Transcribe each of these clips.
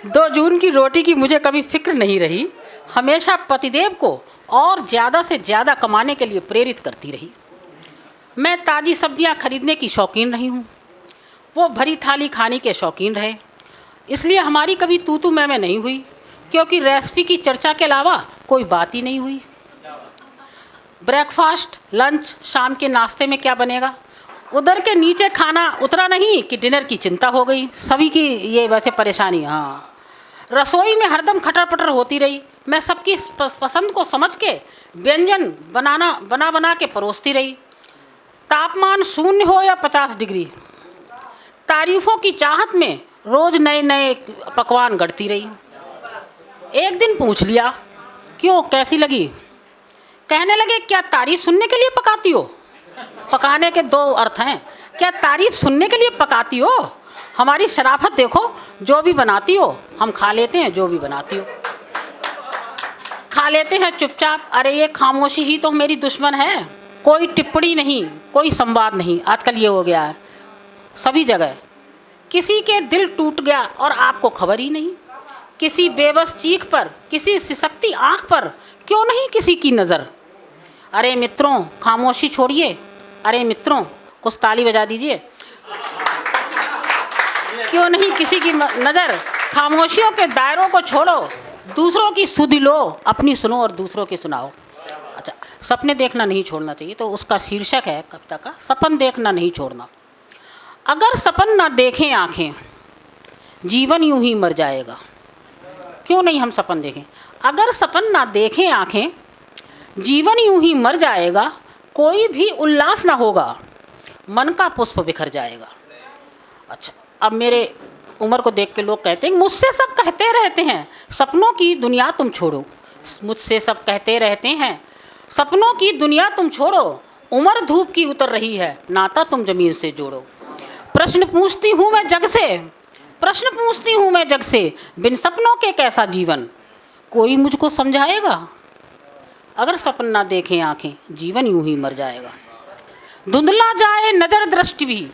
2 जून की रोटी की मुझे कभी फिक्र नहीं रही, हमेशा पतिदेव को और ज़्यादा से ज़्यादा कमाने के लिए प्रेरित करती रही। मैं ताज़ी सब्जियां खरीदने की शौकीन रही हूँ, वो भरी थाली खाने के शौकीन रहे। इसलिए हमारी कभी तू मैं नहीं हुई, क्योंकि रेसिपी की चर्चा के अलावा कोई बात ही नहीं हुई। ब्रेकफास्ट, लंच, शाम के नाश्ते में क्या बनेगा, उधर के नीचे खाना उतरा नहीं कि डिनर की चिंता हो गई। सभी की ये वैसे परेशानी। हाँ, रसोई में हरदम खटर पटर होती रही। मैं सबकी पसंद को समझ के व्यंजन बना के परोसती रही, तापमान 0 हो या 50 डिग्री। तारीफ़ों की चाहत में रोज़ नए नए पकवान गढ़ती रही। एक दिन पूछ लिया, क्यों, कैसी लगी? कहने लगे, क्या तारीफ़ सुनने के लिए पकाती हो? पकाने के 2 अर्थ हैं, क्या तारीफ़ सुनने के लिए पकाती हो? हमारी शराफत देखो, जो भी बनाती हो हम खा लेते हैं, जो भी बनाती हो खा लेते हैं चुपचाप। अरे ये खामोशी ही तो मेरी दुश्मन है। कोई टिप्पणी नहीं, कोई संवाद नहीं। आजकल ये हो गया है सभी जगह। किसी के दिल टूट गया और आपको खबर ही नहीं। किसी बेबस चीख पर, किसी सिसकती आँख पर क्यों नहीं किसी की नज़र। अरे मित्रों, खामोशी छोड़िए। अरे मित्रों, कुछ ताली बजा दीजिए। क्यों नहीं किसी की नज़र। खामोशियों के दायरों को छोड़ो, दूसरों की सुधि लो, अपनी सुनो और दूसरों की सुनाओ। अच्छा, सपने देखना नहीं छोड़ना चाहिए, तो उसका शीर्षक है कविता का, सपन देखना नहीं छोड़ना। अगर सपन ना देखें आँखें, जीवन यूं ही मर जाएगा। क्यों नहीं हम सपन देखें? अगर सपन ना देखें आँखें, जीवन यूं ही मर जाएगा। कोई भी उल्लास ना होगा, मन का पुष्प बिखर जाएगा। अच्छा, अब मेरे उम्र को देख के लोग कहते हैं, मुझसे सब कहते रहते हैं सपनों की दुनिया तुम छोड़ो। मुझसे सब कहते रहते हैं सपनों की दुनिया तुम छोड़ो। उम्र धूप की उतर रही है, नाता तुम जमीन से जोड़ो। प्रश्न पूछती हूँ मैं जग से, प्रश्न पूछती हूँ मैं जग से, बिन सपनों के कैसा जीवन, कोई मुझको समझाएगा? अगर सपन ना देखें आँखें, जीवन यूं ही मर जाएगा। धुंधला जाए नज़र दृष्टि भी,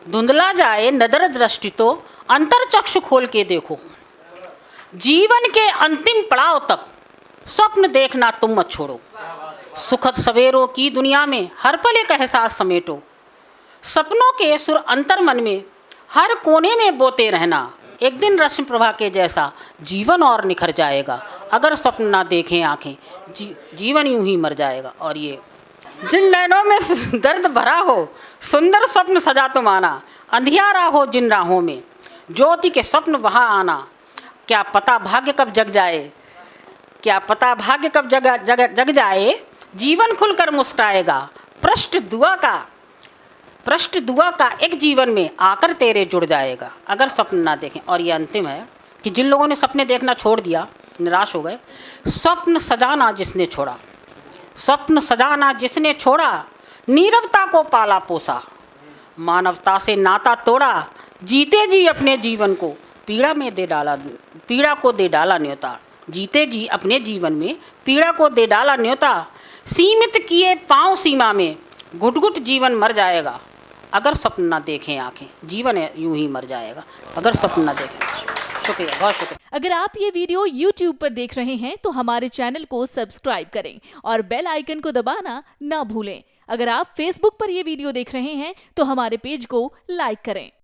धुंधला जाए नज़र दृष्टि तो अंतर चक्षु खोल के देखो। जीवन के अंतिम पड़ाव तक स्वप्न देखना तुम मत छोड़ो। सुखद सवेरों की दुनिया में हर पल एक एहसास समेटो। सपनों के सुर अंतर मन में हर कोने में बोते रहना। एक दिन रश्मि प्रभा के जैसा जीवन और निखर जाएगा। अगर स्वप्न ना देखें आँखें, जीवन यूं ही मर जाएगा। और ये, जिन नैनों में दर्द भरा हो, सुंदर स्वप्न सजा तुम आना। अंधियारा हो जिन राहों में, ज्योति के स्वप्न वहाँ आना। क्या पता भाग्य कब जग जाए, क्या पता भाग्य कब जग जाए, जीवन खुलकर मुस्कुराएगा। पृष्ठ दुआ का एक जीवन में आकर तेरे जुड़ जाएगा। अगर स्वप्न ना देखें। और ये अंतिम है कि जिन लोगों ने सपने देखना छोड़ दिया, निराश हो गए, स्वप्न सजाना जिसने छोड़ा, स्वप्न सजाना जिसने छोड़ा, नीरवता को पाला पोसा, मानवता से नाता तोड़ा, जीते जी अपने जीवन को पीड़ा को दे डाला न्योता। जीते जी अपने जीवन में पीड़ा को दे डाला न्योता। सीमित किए पाँव सीमा में घुट घुट जीवन मर जाएगा। अगर स्वप्न ना देखें आँखें, जीवन यूं ही मर जाएगा। अगर स्वप्न ना देखें। शुक्रिया, बहुत शुक्रिया। अगर आप ये वीडियो YouTube पर देख रहे हैं तो हमारे चैनल को सब्सक्राइब करें और बेल आइकन को दबाना ना भूलें। अगर आप Facebook पर ये वीडियो देख रहे हैं तो हमारे पेज को लाइक करें।